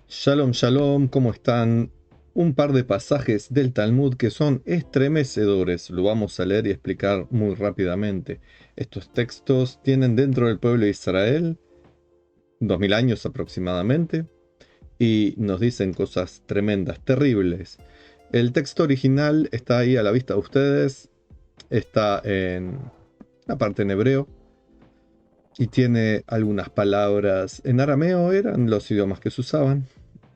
Shalom, shalom, ¿cómo están? Un par de pasajes del Talmud que son estremecedores. Lo vamos a leer y explicar muy rápidamente. Estos textos tienen dentro del pueblo de Israel 2000 años aproximadamente y nos dicen cosas tremendas, terribles. El texto original está ahí a la vista de ustedes, está en la parte en hebreo y tiene algunas palabras en arameo, eran los idiomas que se usaban.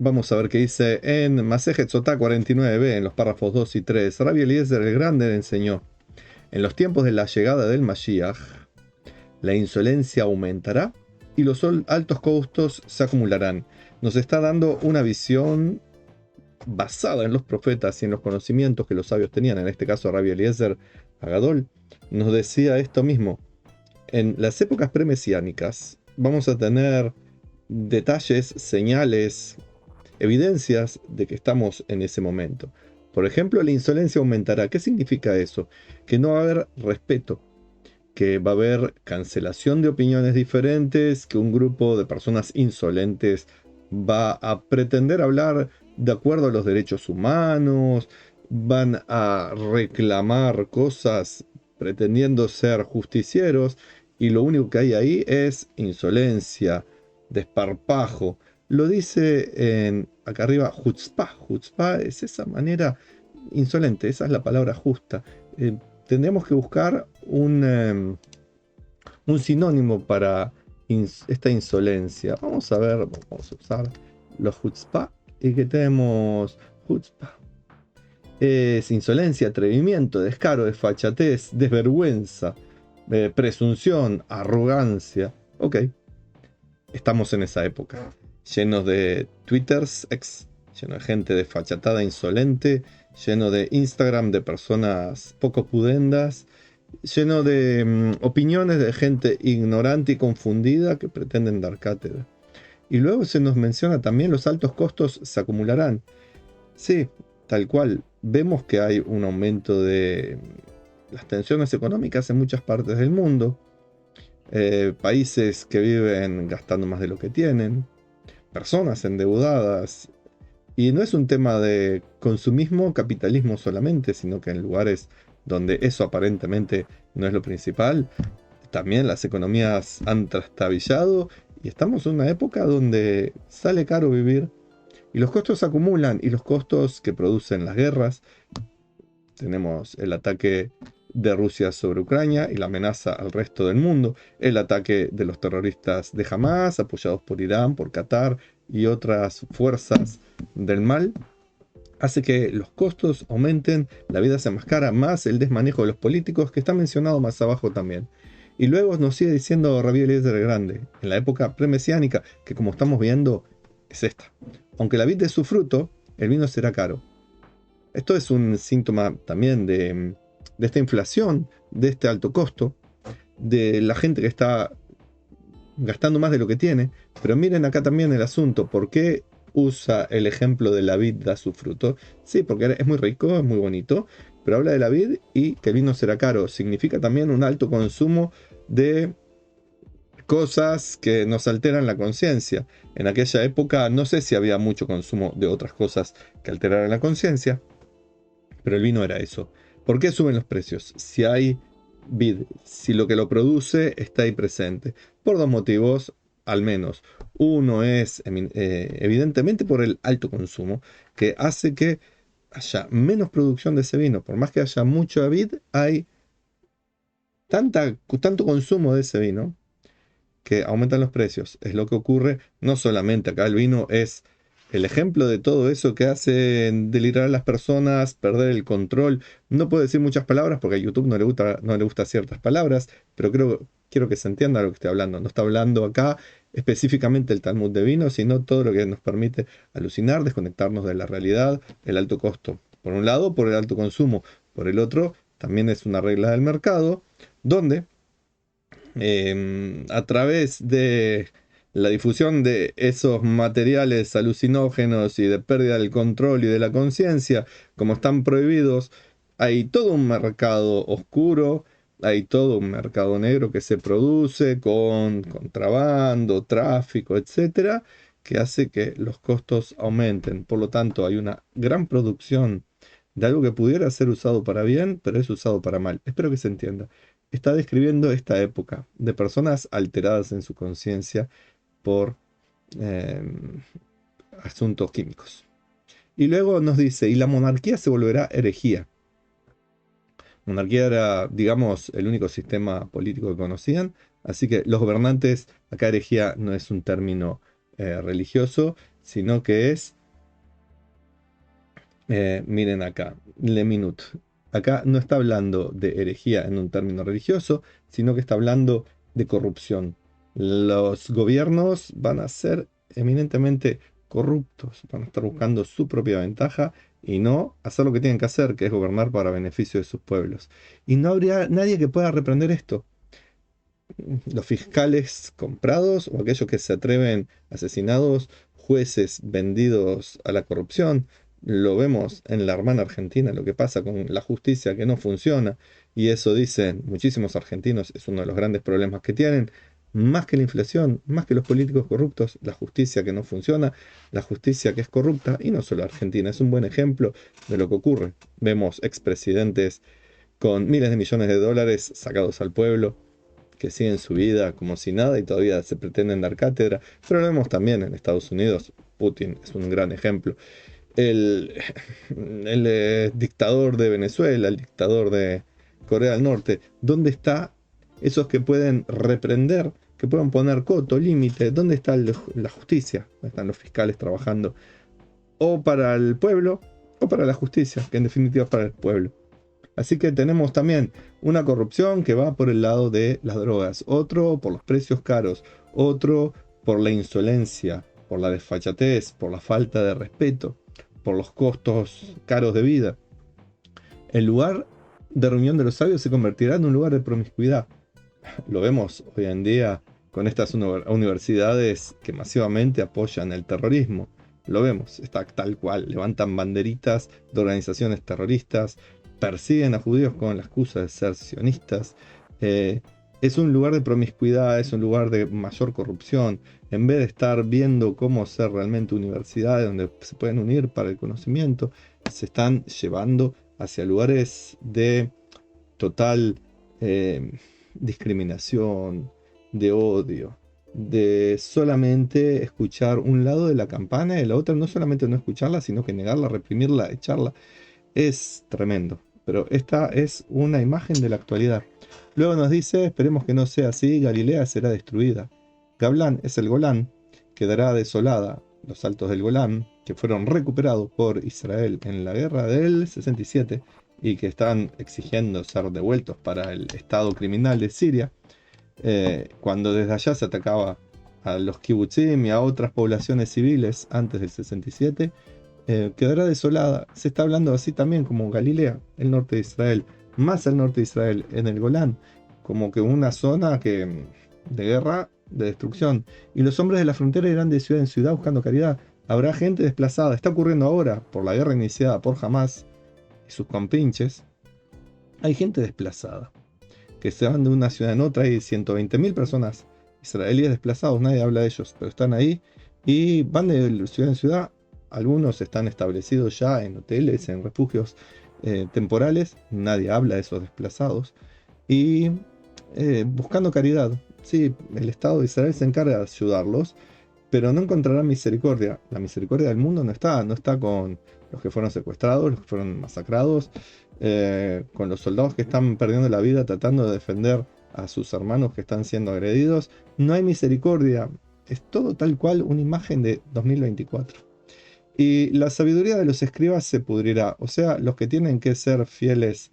Vamos a ver qué dice en Masejet Sotá 49b, en los párrafos 2 y 3. Rabbi Eliezer el Grande le enseñó: en los tiempos de la llegada del Mashiach, la insolencia aumentará y los altos costos se acumularán. Nos está dando una visión basada en los profetas y en los conocimientos que los sabios tenían. En este caso, Rabbi Eliezer Agadol nos decía esto mismo. En las épocas premesiánicas vamos a tener detalles, señales, evidencias de que estamos en ese momento. Por ejemplo, la insolencia aumentará. ¿Qué significa eso? Que no va a haber respeto, que va a haber cancelación de opiniones diferentes, que un grupo de personas insolentes va a pretender hablar de acuerdo a los derechos humanos, van a reclamar cosas pretendiendo ser justicieros, y lo único que hay ahí es insolencia, desparpajo. Lo dice acá arriba, chutzpah. Chutzpah es esa manera insolente, esa es la palabra justa. Tendríamos que buscar un sinónimo para esta insolencia. Vamos a ver, vamos a usar los chutzpah y que tenemos chutzpah. Es insolencia, atrevimiento, descaro, desfachatez, desvergüenza, presunción, arrogancia. Ok, estamos en esa época, llenos de twitters, lleno de gente desfachatada, insolente, lleno de Instagram de personas poco pudendas, lleno de opiniones de gente ignorante y confundida que pretenden dar cátedra. Y luego se nos menciona también los altos costos se acumularán. Sí, tal cual. Vemos que hay un aumento de las tensiones económicas en muchas partes del mundo. Países que viven gastando más de lo que tienen, personas endeudadas. Y no es un tema de consumismo, capitalismo solamente, sino que en lugares donde eso aparentemente no es lo principal, también las economías han trastabillado y estamos en una época donde sale caro vivir y los costos se acumulan, y los costos que producen las guerras. Tenemos el ataque de Rusia sobre Ucrania y la amenaza al resto del mundo, el ataque de los terroristas de Hamas, apoyados por Irán, por Qatar y otras fuerzas del mal, hace que los costos aumenten, la vida sea más cara, más el desmanejo de los políticos, que está mencionado más abajo también. Y luego nos sigue diciendo Rabbi Eliezer el Grande, en la época premesiánica, que como estamos viendo, es esta. Aunque la vid dé su fruto, el vino será caro. Esto es un síntoma también de esta inflación, de este alto costo, de la gente que está gastando más de lo que tiene. Pero miren acá también el asunto: ¿por qué usa el ejemplo de la vid da su fruto? Sí, porque es muy rico, es muy bonito, pero habla de la vid y que el vino será caro. Significa también un alto consumo de cosas que nos alteran la conciencia. En aquella época no sé si había mucho consumo de otras cosas que alteraran la conciencia, pero el vino era eso. ¿Por qué suben los precios? Si hay vid, si lo que lo produce está ahí presente. Por dos motivos, al menos. Uno es evidentemente por el alto consumo, que hace que haya menos producción de ese vino. Por más que haya mucho vid, hay tanto consumo de ese vino que aumentan los precios. Es lo que ocurre no solamente acá. El vino es el ejemplo de todo eso que hace delirar a las personas, perder el control. No puedo decir muchas palabras porque a YouTube no le gusta ciertas palabras, pero quiero que se entienda lo que estoy hablando. No está hablando acá específicamente el Talmud de vino, sino todo lo que nos permite alucinar, desconectarnos de la realidad, el alto costo. Por un lado, por el alto consumo. Por el otro, también es una regla del mercado, donde a través de la difusión de esos materiales alucinógenos y de pérdida del control y de la conciencia, como están prohibidos, hay todo un mercado oscuro, hay todo un mercado negro que se produce con contrabando, tráfico, etcétera, que hace que los costos aumenten. Por lo tanto, hay una gran producción de algo que pudiera ser usado para bien, pero es usado para mal. Espero que se entienda. Está describiendo esta época de personas alteradas en su conciencia por eh, asuntos químicos. Y luego nos dice, y la monarquía se volverá herejía. Monarquía era, digamos, el único sistema político que conocían, así que los gobernantes, acá herejía no es un término religioso, sino que es, miren acá, le minut. Acá no está hablando de herejía en un término religioso, sino que está hablando de corrupción. Los gobiernos van a ser eminentemente corruptos, van a estar buscando su propia ventaja y no hacer lo que tienen que hacer, que es gobernar para beneficio de sus pueblos. Y no habría nadie que pueda reprender esto. Los fiscales comprados o aquellos que se atreven asesinados, jueces vendidos a la corrupción. Lo vemos en la hermana Argentina, lo que pasa con la justicia que no funciona, y eso dicen muchísimos argentinos, es uno de los grandes problemas que tienen, más que la inflación, más que los políticos corruptos, la justicia que no funciona, la justicia que es corrupta, y no solo Argentina, es un buen ejemplo de lo que ocurre. Vemos expresidentes con miles de millones de dólares sacados al pueblo, que siguen su vida como si nada y todavía se pretenden dar cátedra, pero lo vemos también en Estados Unidos. Putin es un gran ejemplo. El, el dictador de Venezuela, el dictador de Corea del Norte, ¿dónde está esos que pueden reprender, que pueden poner coto, límite? ¿Dónde está la justicia? ¿Dónde están los fiscales trabajando? O para el pueblo, o para la justicia, que en definitiva es para el pueblo. Así que tenemos también una corrupción que va por el lado de las drogas, otro por los precios caros, otro por la insolencia, por la desfachatez, por la falta de respeto, por los costos caros de vida. El lugar de reunión de los sabios se convertirá en un lugar de promiscuidad. Lo vemos hoy en día con estas universidades que masivamente apoyan el terrorismo. Lo vemos, está tal cual, levantan banderitas de organizaciones terroristas, persiguen a judíos con la excusa de ser sionistas. Es un lugar de promiscuidad, es un lugar de mayor corrupción. En vez de estar viendo cómo ser realmente universidades donde se pueden unir para el conocimiento, se están llevando hacia lugares de total discriminación, de odio, de solamente escuchar un lado de la campana y la otra no solamente no escucharla, sino que negarla, reprimirla, echarla. Es tremendo, pero esta es una imagen de la actualidad. Luego nos dice, esperemos que no sea así, Galilea será destruida. Gablán es el Golán, quedará desolada. Los altos del Golán, que fueron recuperados por Israel en la guerra del 67 y que están exigiendo ser devueltos para el estado criminal de Siria, cuando desde allá se atacaba a los kibutzim y a otras poblaciones civiles antes del 67, quedará desolada. Se está hablando así también como Galilea, el norte de Israel, más al norte de Israel, en el Golán, como que una zona de guerra, de destrucción. Y los hombres de la frontera irán de ciudad en ciudad buscando caridad. Habrá gente desplazada. Está ocurriendo ahora por la guerra iniciada por Hamas y sus compinches. Hay gente desplazada que se van de una ciudad en otra. Hay 120.000 personas israelíes desplazados. Nadie habla de ellos, pero están ahí y van de ciudad en ciudad. Algunos están establecidos ya en hoteles, en refugios temporales. Nadie habla de esos desplazados. Y buscando caridad. Sí, el Estado de Israel se encarga de ayudarlos, pero no encontrarán misericordia. La misericordia del mundo no está con los que fueron secuestrados, los que fueron masacrados, con los soldados que están perdiendo la vida tratando de defender a sus hermanos que están siendo agredidos. No hay misericordia. Es todo tal cual una imagen de 2024. Y la sabiduría de los escribas se pudrirá. O sea, los que tienen que ser fieles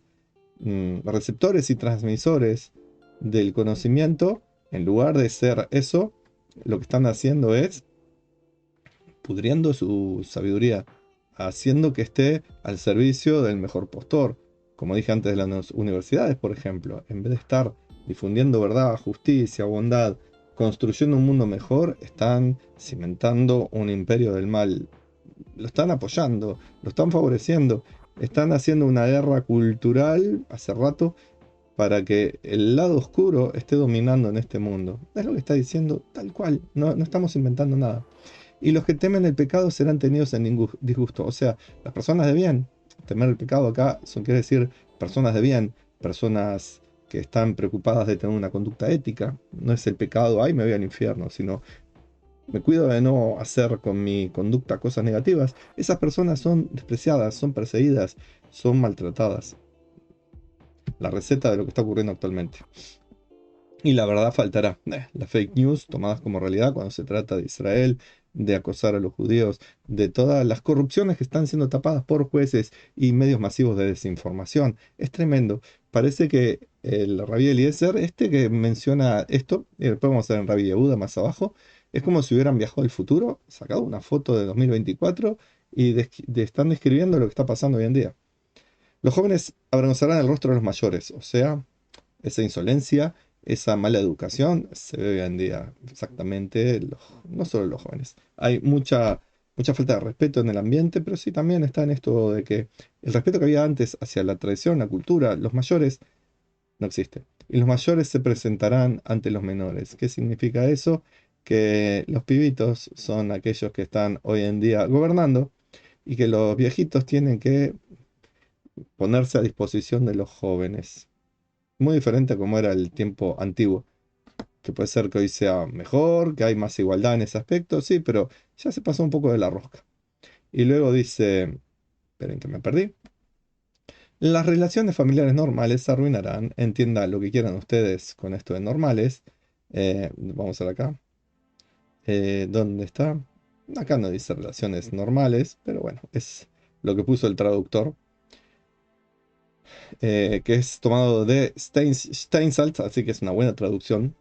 receptores y transmisores del conocimiento, en lugar de ser eso, lo que están haciendo es pudriendo su sabiduría, haciendo que esté al servicio del mejor postor. Como dije antes de las universidades, por ejemplo, en vez de estar difundiendo verdad, justicia, bondad, construyendo un mundo mejor, están cimentando un imperio del mal. Lo están apoyando, lo están favoreciendo, están haciendo una guerra cultural hace rato para que el lado oscuro esté dominando en este mundo. Es lo que está diciendo tal cual, no estamos inventando nada. y los que temen el pecado serán tenidos en disgusto. O sea, las personas de bien, temer el pecado acá quiere decir personas de bien, personas que están preocupadas de tener una conducta ética. No es el pecado, ay, me voy al infierno, sino me cuido de no hacer con mi conducta cosas negativas. Esas personas son despreciadas, son perseguidas, son maltratadas. La receta de lo que está ocurriendo actualmente. Y la verdad faltará. Las fake news tomadas como realidad cuando se trata de Israel, de acosar a los judíos, de todas las corrupciones que están siendo tapadas por jueces y medios masivos de desinformación. Es tremendo. Parece que el Rabí Eliezer, este que menciona esto, y después vamos a ver en Rabí Yehuda más abajo, es como si hubieran viajado al futuro, sacado una foto de 2024 y están describiendo lo que está pasando hoy en día. Los jóvenes avergonzarán el rostro de los mayores, o sea, esa insolencia, esa mala educación se ve hoy en día exactamente, no solo en los jóvenes. Hay mucha falta de respeto en el ambiente, pero sí también está en esto de que el respeto que había antes hacia la tradición, la cultura, los mayores, no existe. Y los mayores se presentarán ante los menores. ¿Qué significa eso? Que los pibitos son aquellos que están hoy en día gobernando y que los viejitos tienen que ponerse a disposición de los jóvenes. Muy diferente a como era el tiempo antiguo, que puede ser que hoy sea mejor, que hay más igualdad en ese aspecto, sí, pero ya se pasó un poco de la rosca. Y luego dice, esperen que me perdí, las relaciones familiares normales se arruinarán, entiendan lo que quieran ustedes con esto de normales. Vamos a ver acá. ¿Dónde está? Acá no dice relaciones normales, pero bueno, es lo que puso el traductor. Que es tomado de Steinsaltz, así que es una buena traducción.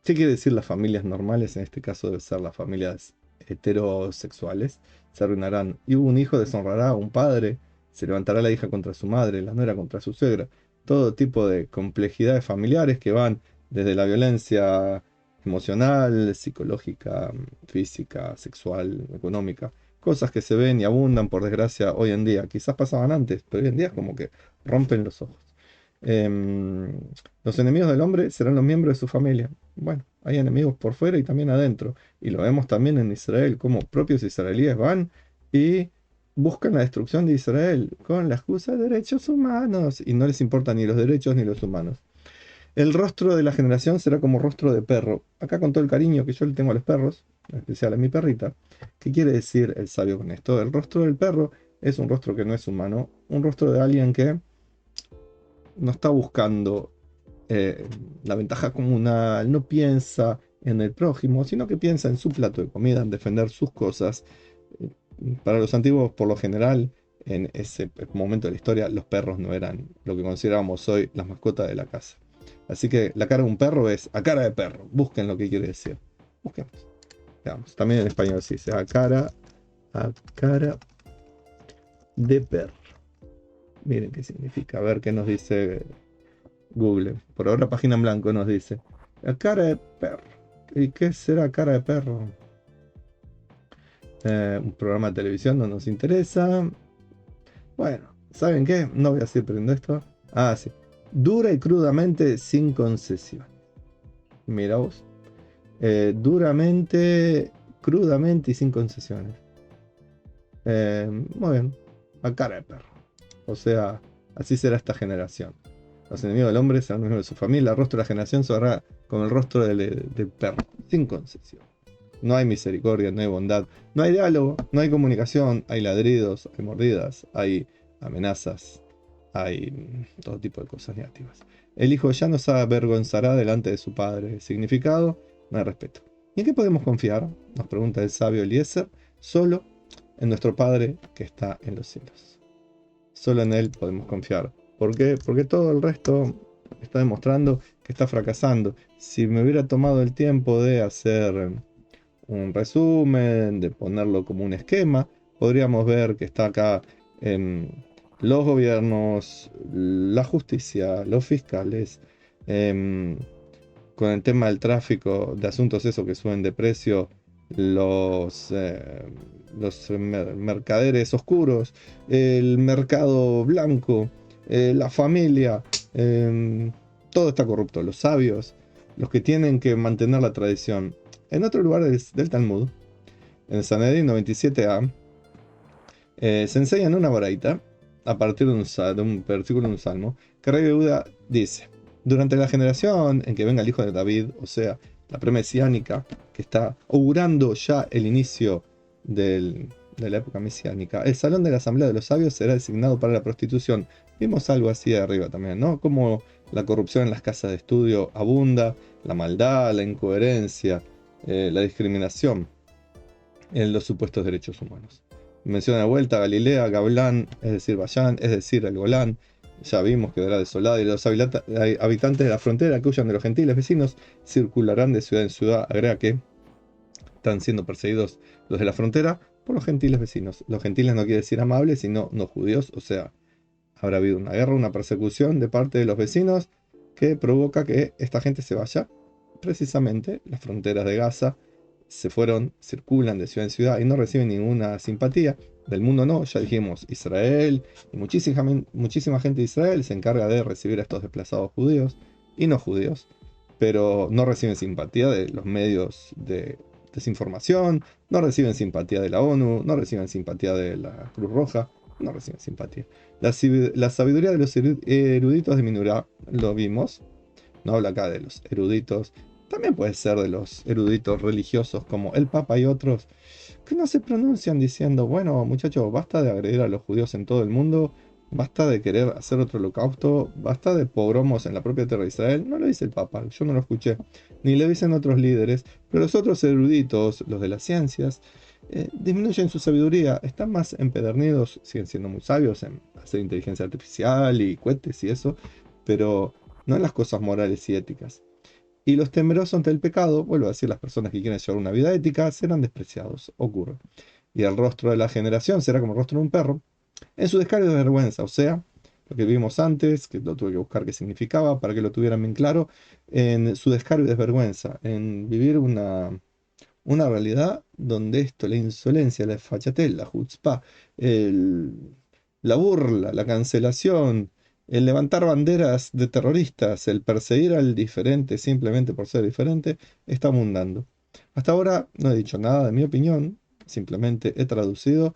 ¿Qué quiere decir las familias normales? En este caso debe ser las familias heterosexuales. Se arruinarán. Y un hijo deshonrará a un padre, se levantará la hija contra su madre, la nuera contra su suegra. Todo tipo de complejidades familiares que van desde la violencia emocional, psicológica, física, sexual, económica. Cosas que se ven y abundan, por desgracia, hoy en día. Quizás pasaban antes, pero hoy en día es como que rompen los ojos. Em, los enemigos del hombre serán los miembros de su familia. Bueno, hay enemigos por fuera y también adentro. Y lo vemos también en Israel, como propios israelíes van y buscan la destrucción de Israel con la excusa de derechos humanos. Y no les importan ni los derechos ni los humanos. El rostro de la generación será como rostro de perro. Acá con todo el cariño que yo le tengo a los perros, en especial a mi perrita. ¿Qué quiere decir el sabio con esto? El rostro del perro es un rostro que no es humano. Un rostro de alguien que no está buscando la ventaja comunal, no piensa en el prójimo, sino que piensa en su plato de comida, en defender sus cosas. Eh, Para los antiguos, por lo general, en ese momento de la historia, los perros no eran lo que consideramos hoy las mascotas de la casa. Así que la cara de un perro es a cara de perro. Busquen lo que quiere decir. Busquemos. Veamos. También en español se dice a cara de perro. Miren qué significa. A ver qué nos dice Google. Por ahora página en blanco nos dice. La cara de perro. ¿Y qué será cara de perro? Un programa de televisión no nos interesa. Bueno, ¿saben qué? No voy a seguir perdiendo esto. Ah, sí. Dura y crudamente sin concesión. Mira vos. Duramente, crudamente y sin concesiones. Muy bien. A cara de perro. O sea, así será esta generación. Los enemigos del hombre serán los miembros de su familia. El rostro de la generación se verá con el rostro del perro, sin concesión. No hay misericordia, no hay bondad, no hay diálogo, no hay comunicación, hay ladridos, hay mordidas, hay amenazas, hay todo tipo de cosas negativas. El hijo ya no se avergonzará delante de su padre. Significado, no hay respeto. ¿Y en qué podemos confiar? Nos pregunta el sabio Eliezer. Solo en nuestro Padre que está en los cielos. Solo en Él podemos confiar. ¿Por qué? Porque todo el resto está demostrando que está fracasando. Si me hubiera tomado el tiempo de hacer un resumen, de ponerlo como un esquema, podríamos ver que está acá los gobiernos, la justicia, los fiscales, con el tema del tráfico de asuntos eso que suben de precio, los mercaderes oscuros, el mercado blanco, la familia, todo está corrupto. Los sabios, los que tienen que mantener la tradición. En otro lugar del Talmud, En Sanedrín 97a se enseña en una baraita, a partir de un versículo de un salmo, que el rey de Judá dice: durante la generación en que venga el hijo de David, o sea, la premesiánica, que está augurando ya el inicio de la época mesiánica, el salón de la asamblea de los sabios será designado para la prostitución. Vimos algo así de arriba también, ¿no? Como la corrupción en las casas de estudio abunda, la maldad, la incoherencia, la discriminación en los supuestos derechos humanos. Menciona de vuelta Galilea, Gablán, es decir, Bayán, es decir, el Golán. Ya vimos que quedará desolada, y los habitantes de la frontera que huyan de los gentiles vecinos circularán de ciudad en ciudad. Agrega que están siendo perseguidos los de la frontera por los gentiles vecinos. Los gentiles no quiere decir amables, sino no judíos. O sea, habrá habido una guerra, una persecución de parte de los vecinos que provoca que esta gente se vaya. Precisamente las fronteras de Gaza se fueron, circulan de ciudad en ciudad y no reciben ninguna simpatía. Del mundo no, ya dijimos, Israel y muchísima gente de Israel se encarga de recibir a estos desplazados judíos y no judíos, pero no reciben simpatía de los medios de desinformación, no reciben simpatía de la ONU, no reciben simpatía de la Cruz Roja, no reciben simpatía. La sabiduría de los eruditos disminuirá, lo vimos, no habla acá de los eruditos, también puede ser de los eruditos religiosos como el Papa y otros, que no se pronuncian diciendo: bueno, muchachos, basta de agredir a los judíos en todo el mundo, basta de querer hacer otro holocausto, basta de pogromos en la propia tierra de Israel. No lo dice el Papa, yo no lo escuché, ni le dicen otros líderes, pero los otros eruditos, los de las ciencias, disminuyen su sabiduría, están más empedernidos, siguen siendo muy sabios en hacer inteligencia artificial y cohetes y eso, pero no en las cosas morales y éticas. Y los temerosos ante el pecado, vuelvo a decir, las personas que quieren llevar una vida ética, serán despreciados, ocurre. Y el rostro de la generación será como el rostro de un perro, en su descargo de vergüenza, o sea, lo que vimos antes, que lo tuve que buscar qué significaba para que lo tuvieran bien claro, en su descargo y desvergüenza, en vivir una realidad donde esto, la insolencia, la desfachatez, la chutzpah, la burla, la cancelación, el levantar banderas de terroristas, el perseguir al diferente simplemente por ser diferente, está abundando. Hasta ahora no he dicho nada de mi opinión, simplemente he traducido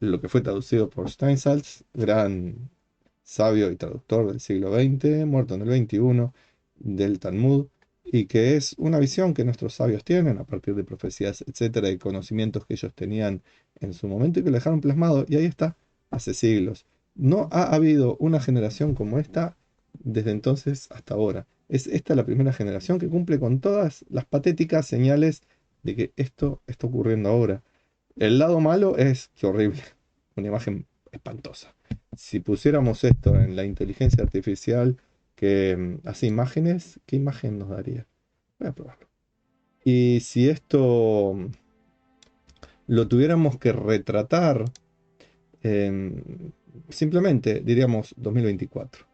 lo que fue traducido por Steinsaltz, gran sabio y traductor del siglo XX, muerto en el XXI, del Talmud, y que es una visión que nuestros sabios tienen a partir de profecías, etcétera, y conocimientos que ellos tenían en su momento y que lo dejaron plasmado, y ahí está, hace siglos. No ha habido una generación como esta desde entonces hasta ahora. Es esta la primera generación que cumple con todas las patéticas señales de que esto está ocurriendo ahora. El lado malo es que horrible, una imagen espantosa. Si pusiéramos esto en la inteligencia artificial que hace imágenes, ¿qué imagen nos daría? Voy a probarlo. Y si esto lo tuviéramos que retratar, simplemente diríamos 2024.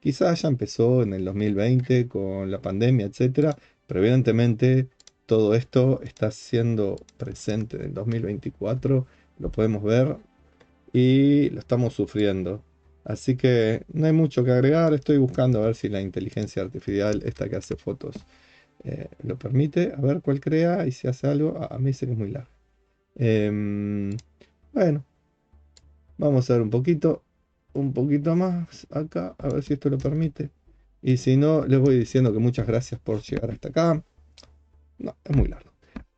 Quizás ya empezó en el 2020 con la pandemia, etcétera, pero evidentemente todo esto está siendo presente en el 2024, lo podemos ver y lo estamos sufriendo. Así que no hay mucho que agregar, estoy buscando a ver si la inteligencia artificial, esta que hace fotos, lo permite, a ver cuál crea y si hace algo. A mí sé que es muy largo. Em, bueno, vamos a ver un poquito más acá, a ver si esto lo permite. Y si no, les voy diciendo que muchas gracias por llegar hasta acá. No, es muy largo.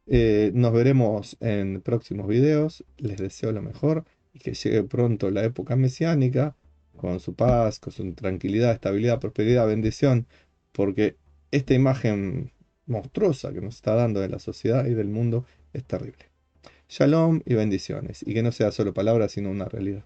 Nos veremos en próximos videos. Les deseo lo mejor y que llegue pronto la época mesiánica con su paz, con su tranquilidad, estabilidad, prosperidad, bendición, porque esta imagen monstruosa que nos está dando de la sociedad y del mundo es terrible. Shalom y bendiciones, y que no sea solo palabras, sino una realidad.